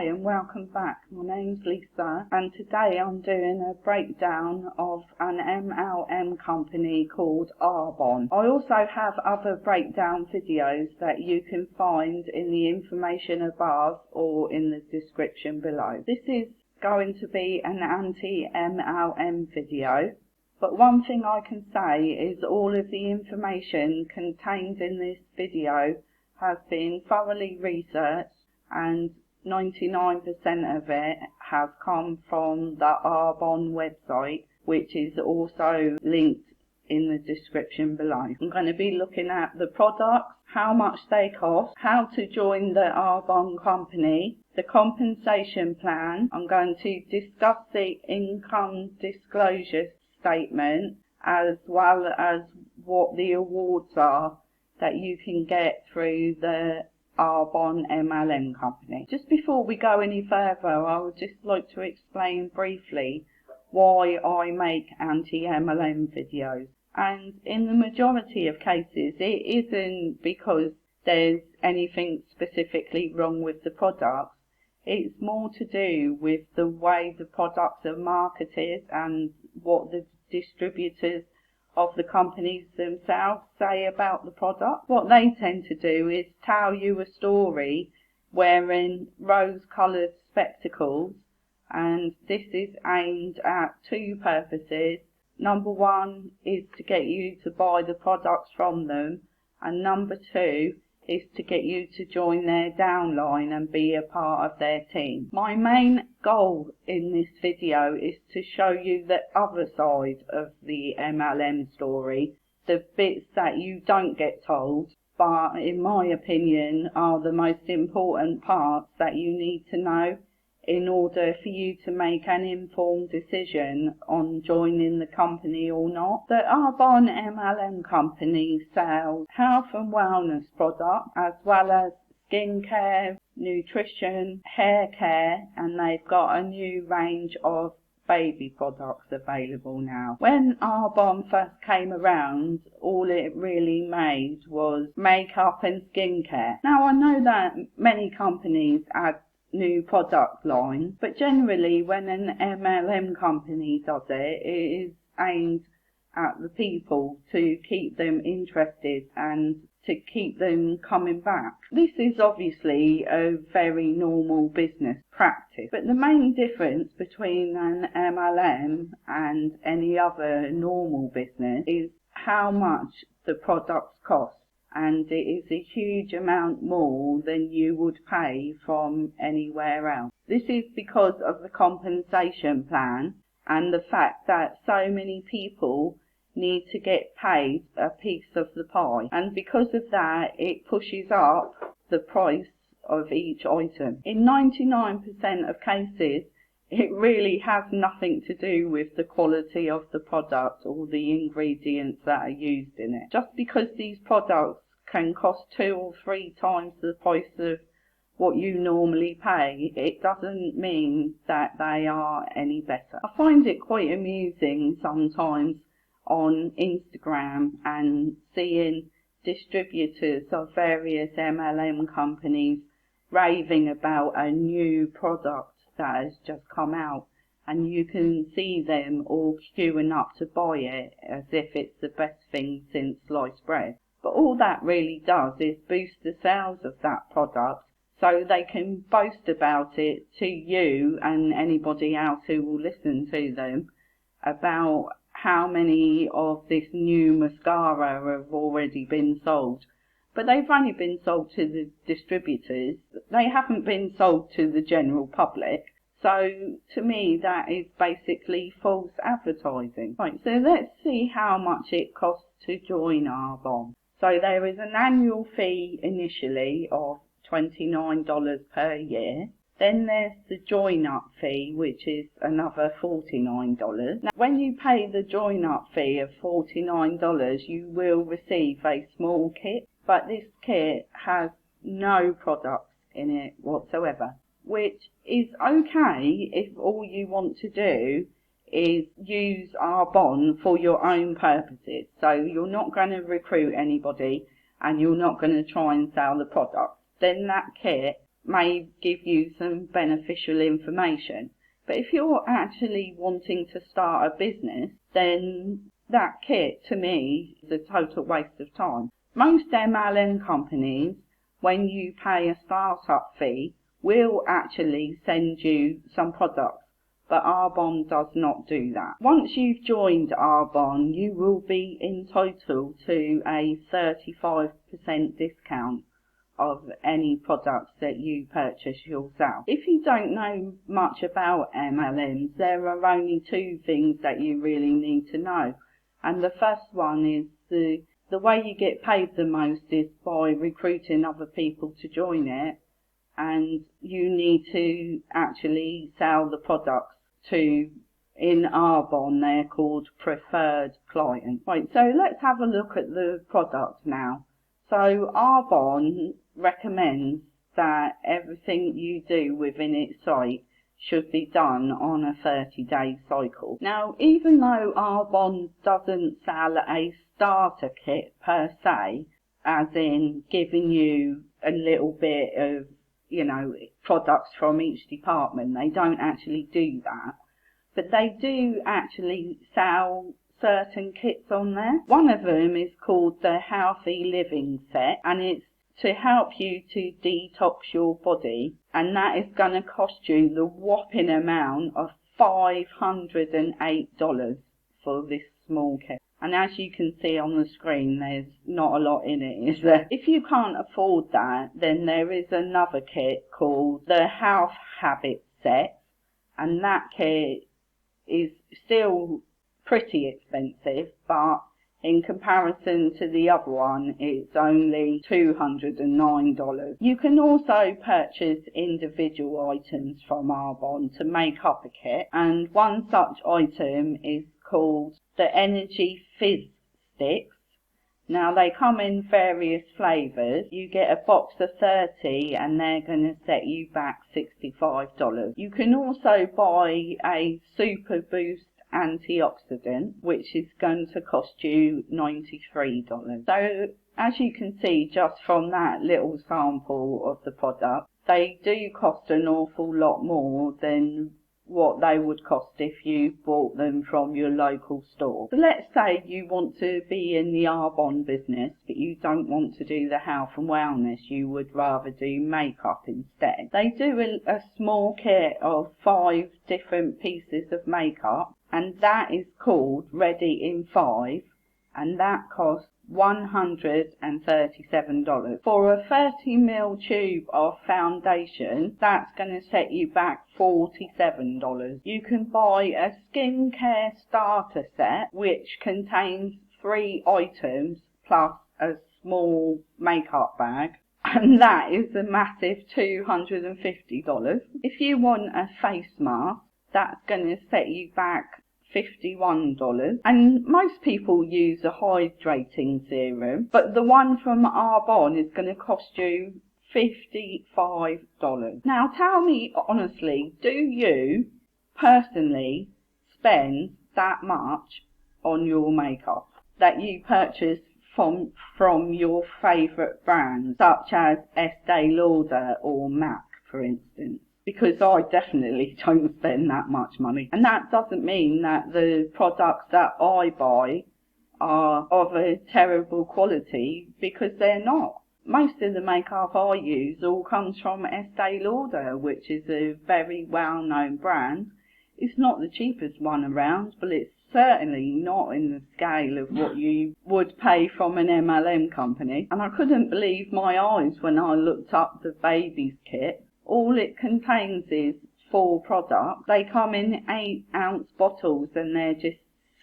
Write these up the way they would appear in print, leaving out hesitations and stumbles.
Hi and welcome back. My name's Lisa and today I'm doing a breakdown of an MLM company called Arbonne. I also have other breakdown videos that you can find in the information above or in the description below. This is going to be an anti-MLM video, but one thing I can say is all of the information contained in this video has been thoroughly researched and 99% of it has come from the Arbonne website, which is also linked in the description below. I'm going to be looking at the products, how much they cost, how to join the Arbonne company, the compensation plan. I'm going to discuss the income disclosure statement as well as what the awards are that you can get through the Arbonne MLM company. Just before we go any further, I would just like to explain briefly why I make anti-MLM videos. And in the majority of cases, it isn't because there's anything specifically wrong with the products. It's more to do with the way the products are marketed and what the distributors of the companies themselves say about the product. What they tend to do is tell you a story wearing rose-coloured spectacles, and this is aimed at two purposes. Number one is to get you to buy the products from them, and number two is to get you to join their downline and be a part of their team. My main goal in this video is to show you the other side of the MLM story, the bits that you don't get told, but in my opinion are the most important parts that you need to know in order for you to make an informed decision on joining the company or not. The Arbonne MLM company sells health and wellness products as well as skincare, nutrition, hair care, and they've got a new range of baby products available now. When Arbonne first came around, all it really made was makeup and skincare. Now I know that many companies add new product line, but generally when an MLM company does it, it is aimed at the people to keep them interested and to keep them coming back. This is obviously a very normal business practice, but the main difference between an MLM and any other normal business is how much the products cost. And it is a huge amount more than you would pay from anywhere else. This is because of the compensation plan and the fact that so many people need to get paid a piece of the pie, and because of that it pushes up the price of each item. In 99% of cases it really has nothing to do with the quality of the product or the ingredients that are used in it. Just because these products can cost 2 or 3 times the price of what you normally pay, it doesn't mean that they are any better. I find it quite amusing sometimes on Instagram and seeing distributors of various MLM companies raving about a new product that has just come out, and you can see them all queuing up to buy it as if it's the best thing since sliced bread. But all that really does is boost the sales of that product so they can boast about it to you and anybody else who will listen to them about how many of this new mascara have already been sold. But they've only been sold to the distributors. They haven't been sold to the general public. So to me that is basically false advertising. Right, so let's see how much it costs to join Arbonne. So there is an annual fee initially of $29 per year. Then there's the join-up fee, which is another $49. Now, when you pay the join-up fee of $49, you will receive a small kit, but this kit has no products in it whatsoever, which is okay if all you want to do is use Arbonne for your own purposes. So you're not going to recruit anybody and you're not going to try and sell the product. Then that kit may give you some beneficial information. But if you're actually wanting to start a business, then that kit to me is a total waste of time. Most MLM companies, when you pay a startup fee, will actually send you some products, but Arbonne does not do that. Once you've joined Arbonne, you will be entitled to a 35% discount of any products that you purchase yourself. If you don't know much about MLMs, there are only two things that you really need to know. And the first one is the way you get paid the most is by recruiting other people to join it, and you need to actually sell the products to, in Arbonne, they're called preferred clients. Right, so let's have a look at the products now. So Arbonne recommends that everything you do within its site should be done on a 30-day cycle. Now, even though Arbonne doesn't sell a starter kit per se, as in giving you a little bit of, products from each department, they don't actually do that. But they do actually sell certain kits on there. One of them is called the Healthy Living Set, and it's to help you to detox your body, and that is going to cost you the whopping amount of $508 for this small kit. And as you can see on the screen, there's not a lot in it, is there? If you can't afford that, then there is another kit called the Health Habit Set, and that kit is still pretty expensive, but in comparison to the other one, it's only $209. You can also purchase individual items from Arbonne to make up a kit, and one such item is called the Energy Fizz Sticks. Now, they come in various flavours. You get a box of 30 and they're going to set you back $65. You can also buy a Super Boost antioxidant, which is going to cost you $93. So, as you can see just from that little sample of the product, they do cost an awful lot more than what they would cost if you bought them from your local store. So let's say you want to be in the Arbonne business, but you don't want to do the health and wellness, you would rather do makeup instead. They do a small kit of 5 different pieces of makeup, and that is called Ready in 5, and that costs $137. For a 30ml tube of foundation, that's going to set you back $47. You can buy a skincare starter set, which contains 3 items plus a small makeup bag, and that is a massive $250. If you want a face mask, that's going to set you back $51, and most people use a hydrating serum, but the one from Arbonne is going to cost you $55. Now tell me honestly, do you personally spend that much on your makeup that you purchase from your favourite brands such as Estee Lauder or MAC, for instance? Because I definitely don't spend that much money. And that doesn't mean that the products that I buy are of a terrible quality, because they're not. Most of the makeup I use all comes from Estee Lauder, which is a very well-known brand. It's not the cheapest one around, but it's certainly not in the scale of what you would pay from an MLM company. And I couldn't believe my eyes when I looked up the baby's kit. All it contains is 4 products. They come in 8-ounce bottles, and they're just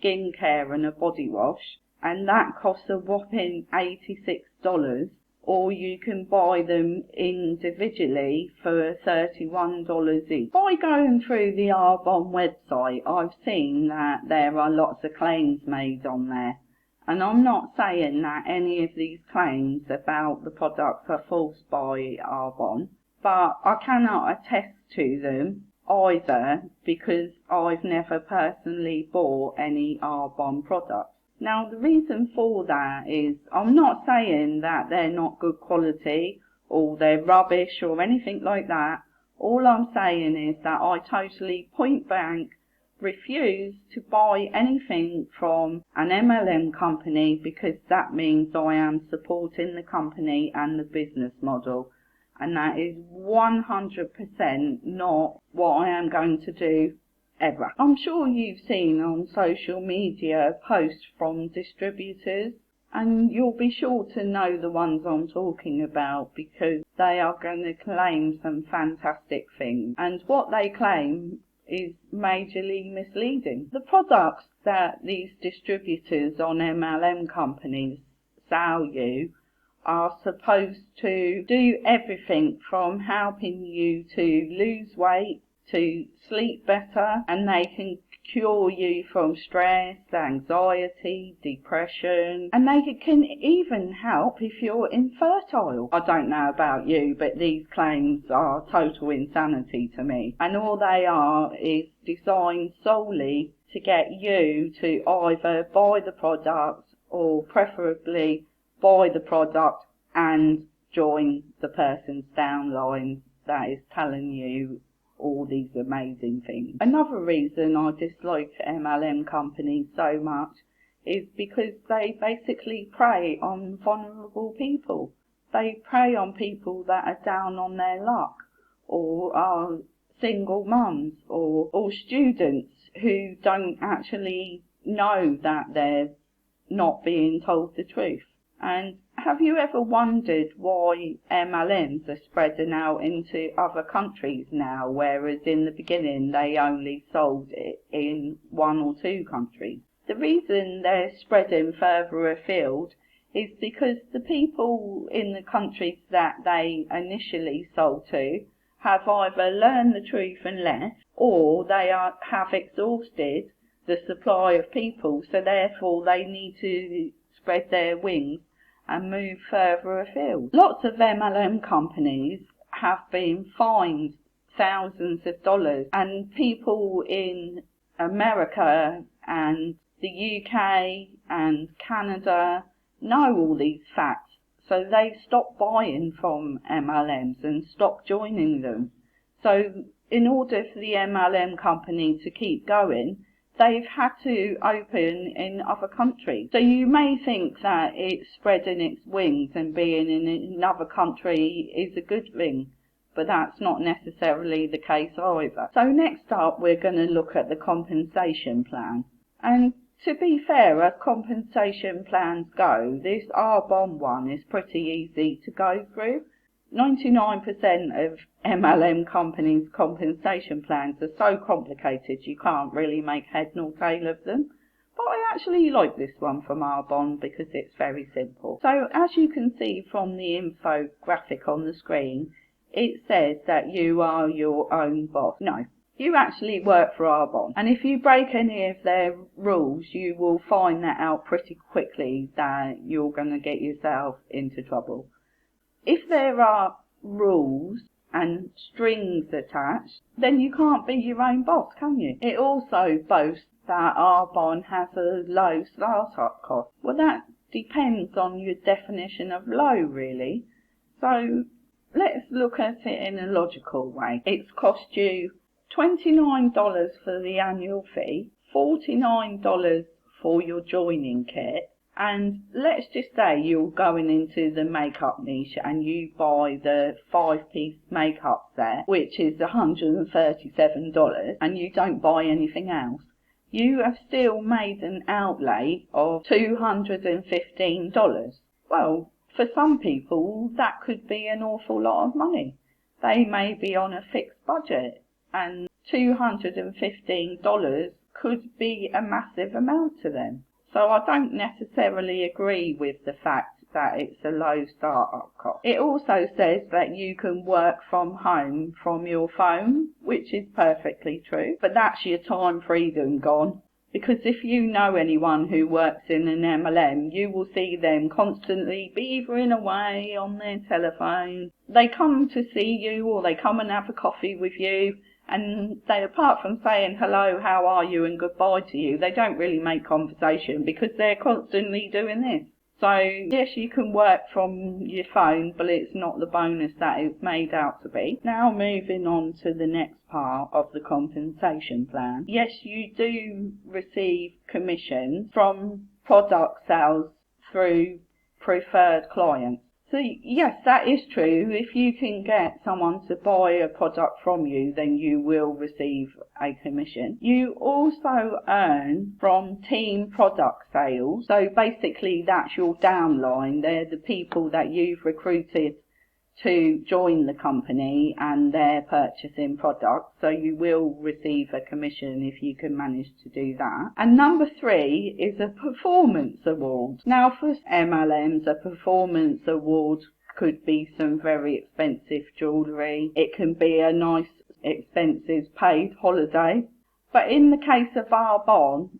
skincare and a body wash, and that costs a whopping $86. Or you can buy them individually for $31 each. By going through the Arbonne website, I've seen that there are lots of claims made on there, and I'm not saying that any of these claims about the products are false by Arbonne, but I cannot attest to them either, because I've never personally bought any Arbonne products. Now, the reason for that is I'm not saying that they're not good quality or they're rubbish or anything like that. All I'm saying is that I totally point blank refuse to buy anything from an MLM company, because that means I am supporting the company and the business model, and that is 100% not what I am going to do ever. I'm sure you've seen on social media posts from distributors, and you'll be sure to know the ones I'm talking about, because they are going to claim some fantastic things, and what they claim is majorly misleading. The products that these distributors on MLM companies sell you are supposed to do everything from helping you to lose weight, to sleep better, and they can cure you from stress, anxiety, depression, and they can even help if you're infertile. I don't know about you, but these claims are total insanity to me, and all they are is designed solely to get you to either buy the product, or preferably buy the product and join the person's downline that is telling you all these amazing things. Another reason I dislike MLM companies so much is because they basically prey on vulnerable people. They prey on people that are down on their luck, or are single mums, or students who don't actually know that they're not being told the truth. And have you ever wondered why MLMs are spreading out into other countries now, whereas in the beginning they only sold it in 1 or 2 countries? The reason they're spreading further afield is because the people in the countries that they initially sold to have either learned the truth and left, or they have exhausted the supply of people, so therefore they need to spread their wings and move further afield. Lots of MLM companies have been fined thousands of dollars, and people in America and the UK and Canada know all these facts, so they stop buying from MLMs and stop joining them. So in order for the MLM company to keep going, they've had to open in other countries. So you may think that it's spreading its wings and being in another country is a good thing, but that's not necessarily the case either. So next up, we're going to look at the compensation plan. And to be fair, as compensation plans go, this Arbonne one is pretty easy to go through. 99% of MLM companies' compensation plans are so complicated you can't really make head nor tail of them. But I actually like this one from Arbonne because it's very simple. So as you can see from the infographic on the screen, it says that you are your own boss. No, you actually work for Arbonne. And if you break any of their rules, you will find that out pretty quickly that you're going to get yourself into trouble. If there are rules and strings attached, then you can't be your own boss, can you? It also boasts that Arbonne has a low startup cost. Well, that depends on your definition of low, really. So let's look at it in a logical way. It's cost you $29 for the annual fee, $49 for your joining kit, and let's just say you're going into the makeup niche and you buy the 5-piece makeup set, which is $137, and you don't buy anything else. You have still made an outlay of $215. Well, for some people that could be an awful lot of money. They may be on a fixed budget, and $215 could be a massive amount to them. So I don't necessarily agree with the fact that it's a low startup cost. It also says that you can work from home from your phone, which is perfectly true, but that's your time freedom gone. Because if you know anyone who works in an MLM, you will see them constantly beavering away on their telephone. They come to see you, or they come and have a coffee with you, and they, apart from saying hello, how are you, and goodbye to you, they don't really make conversation because they're constantly doing this. So yes, you can work from your phone, but it's not the bonus that it's made out to be. Now moving on to the next part of the compensation plan. Yes, you do receive commission from product sales through preferred clients. So yes, that is true. If you can get someone to buy a product from you, then you will receive a commission. You also earn from team product sales. So basically that's your downline. They're the people that you've recruited to join the company and they're purchasing products, so you will receive a commission if you can manage to do that. And number 3 is a performance award. Now for MLMs, a performance award could be some very expensive jewellery, it can be a nice expensive paid holiday, but in the case of Arbonne,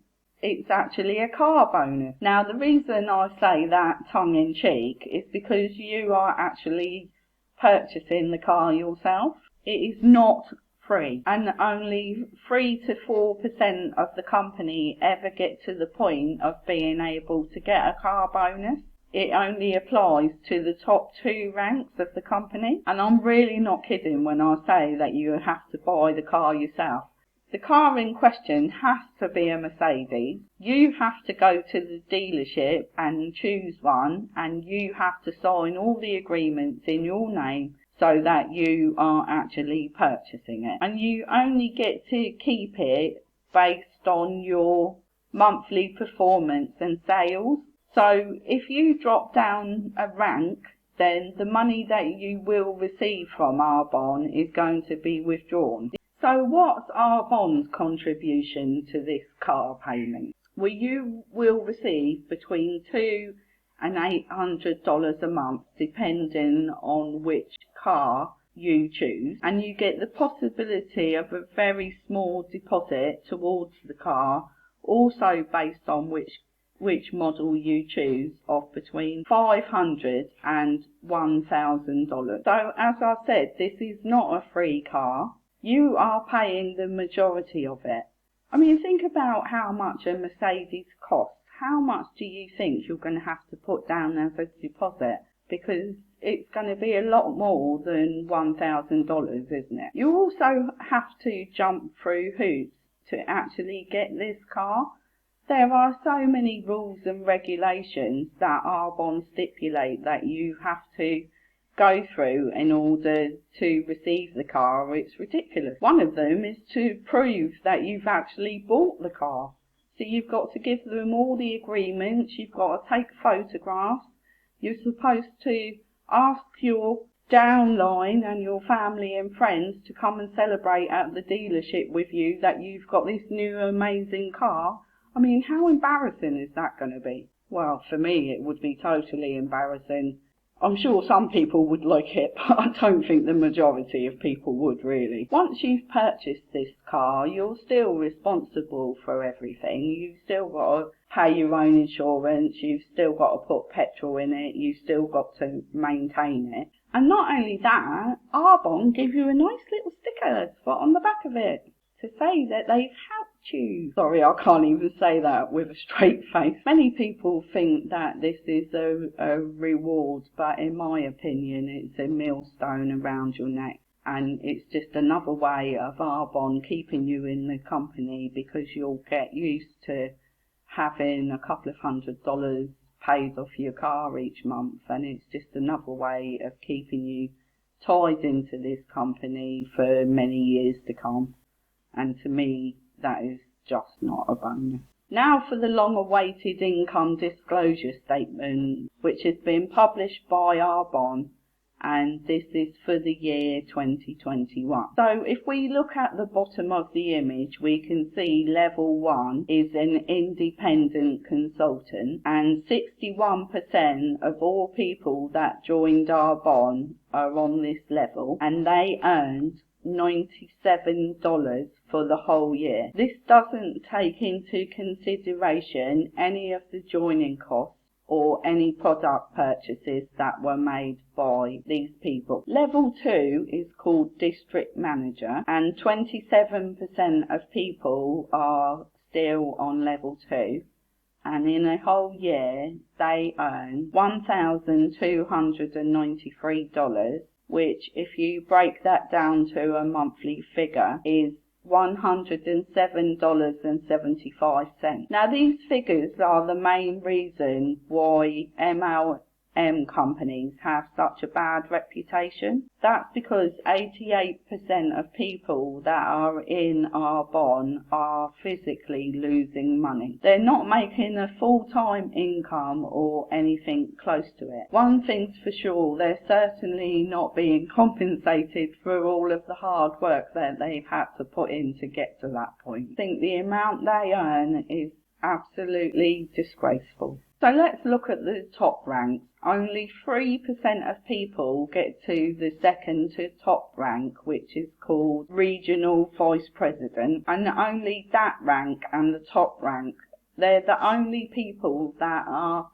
it's actually a car bonus. Now the reason I say that tongue-in-cheek is because you are actually purchasing the car yourself. It is not free, and only 3 to 4% of the company ever get to the point of being able to get a car bonus. It only applies to the top 2 ranks of the company, and I'm really not kidding when I say that you have to buy the car yourself. The car in question has to be a Mercedes. You have to go to the dealership and choose one, and you have to sign all the agreements in your name so that you are actually purchasing it. And you only get to keep it based on your monthly performance and sales. So if you drop down a rank, then the money that you will receive from Arbonne is going to be withdrawn. So what's Arbonne's contribution to this car payment? Well, you will receive between $200 and $800 a month, depending on which car you choose, and you get the possibility of a very small deposit towards the car, also based on which model you choose, of between $500 and $1,000. So as I said, this is not a free car. You are paying the majority of it. I mean, think about how much a Mercedes costs. How much do you think you're going to have to put down as a deposit? Because it's going to be a lot more than $1,000, isn't it? You also have to jump through hoops to actually get this car. There are so many rules and regulations that Arbonne stipulate that you have to go through in order to receive the car. It's ridiculous. One of them is to prove that you've actually bought the car. So you've got to give them all the agreements, you've got to take photographs, you're supposed to ask your downline and your family and friends to come and celebrate at the dealership with you that you've got this new amazing car. I mean, how embarrassing is that going to be? Well, for me it would be totally embarrassing. I'm sure some people would like it, but I don't think the majority of people would really. Once you've purchased this car, you're still responsible for everything. You've still got to pay your own insurance, you've still got to put petrol in it, you've still got to maintain it. And not only that, Arbonne give you a nice little sticker to put on the back of it to say that they've helped you. Sorry, I can't even say that with a straight face. Many people think that this is a reward, but in my opinion it's a millstone around your neck, and it's just another way of Arbonne keeping you in the company, because you'll get used to having a couple of $100 paid off your car each month, and it's just another way of keeping you tied into this company for many years to come. And to me, that is just not a bonus. Now for the long-awaited income disclosure statement, which has been published by Arbonne, and this is for the year 2021. So if we look at the bottom of the image, we can see level 1 is an independent consultant, and 61% of all people that joined Arbonne are on this level, and they earned $97 for the whole year. This doesn't take into consideration any of the joining costs or any product purchases that were made by these people. Level 2 is called District Manager, and 27% of people are still on level 2, and in a whole year they earn $1,293, which, if you break that down to a monthly figure, is $107.75. Now, these figures are the main reason why MLM companies have such a bad reputation. That's because 88% of people that are in Arbonne are physically losing money. They're not making a full-time income or anything close to it. One thing's for sure, they're certainly not being compensated for all of the hard work that they've had to put in to get to that point. I think the amount they earn is absolutely disgraceful. So let's look at the top ranks. Only 3% of people get to the second to top rank, which is called Regional Vice President, and only that rank and the top rank, they're the only people that are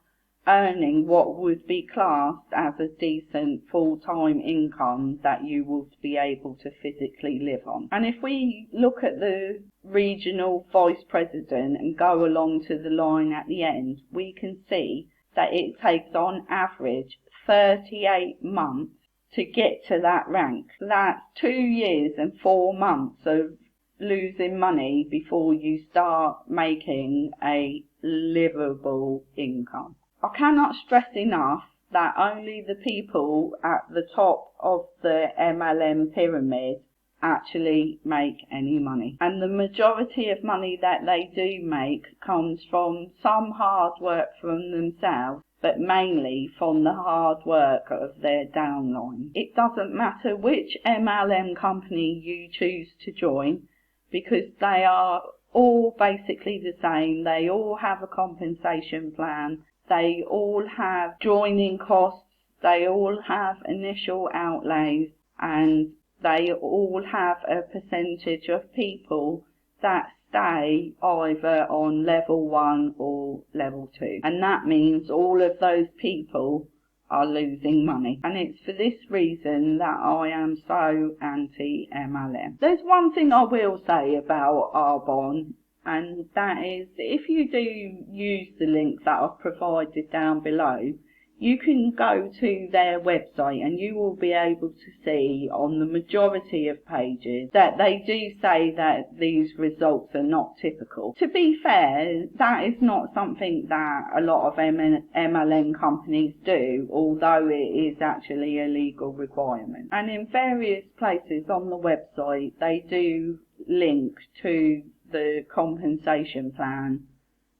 earning what would be classed as a decent full-time income that you would be able to physically live on. And if we look at the Regional Vice President and go along to the line at the end, we can see that it takes on average 38 months to get to that rank. That's 2 years and 4 months of losing money before you start making a livable income. I cannot stress enough that only the people at the top of the MLM pyramid actually make any money. And the majority of money that they do make comes from some hard work from themselves, but mainly from the hard work of their downline. It doesn't matter which MLM company you choose to join, because they are all basically the same. They all have a compensation plan. They all have joining costs, they all have initial outlays, and they all have a percentage of people that stay either on level 1 or level 2. And that means all of those people are losing money. And it's for this reason that I am so anti-MLM. There's one thing I will say about Arbonne, and that is, if you do use the link that I've provided down below, you can go to their website and you will be able to see on the majority of pages that they do say that these results are not typical. To be fair, that is not something that a lot of MLM companies do, although it is actually a legal requirement. And in various places on the website, they do link to the compensation plan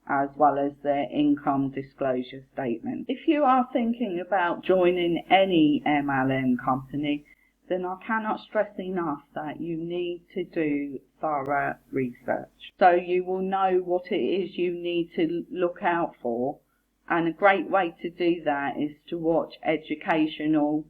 as well as their income disclosure statement. If you are thinking about joining any MLM company, then I cannot stress enough that you need to do thorough research, so you will know what it is you need to look out for. And a great way to do that is to watch educational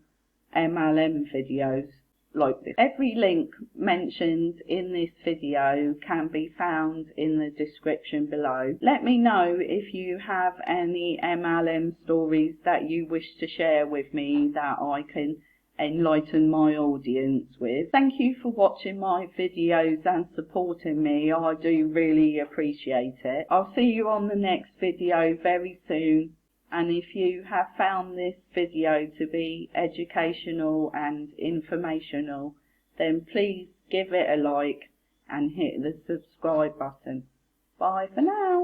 MLM videos like this. Every link mentioned in this video can be found in the description below. Let me know if you have any MLM stories that you wish to share with me that I can enlighten my audience with. Thank you for watching my videos and supporting me. I do really appreciate it. I'll see you on the next video very soon. And if you have found this video to be educational and informational, then please give it a like and hit the subscribe button. Bye for now.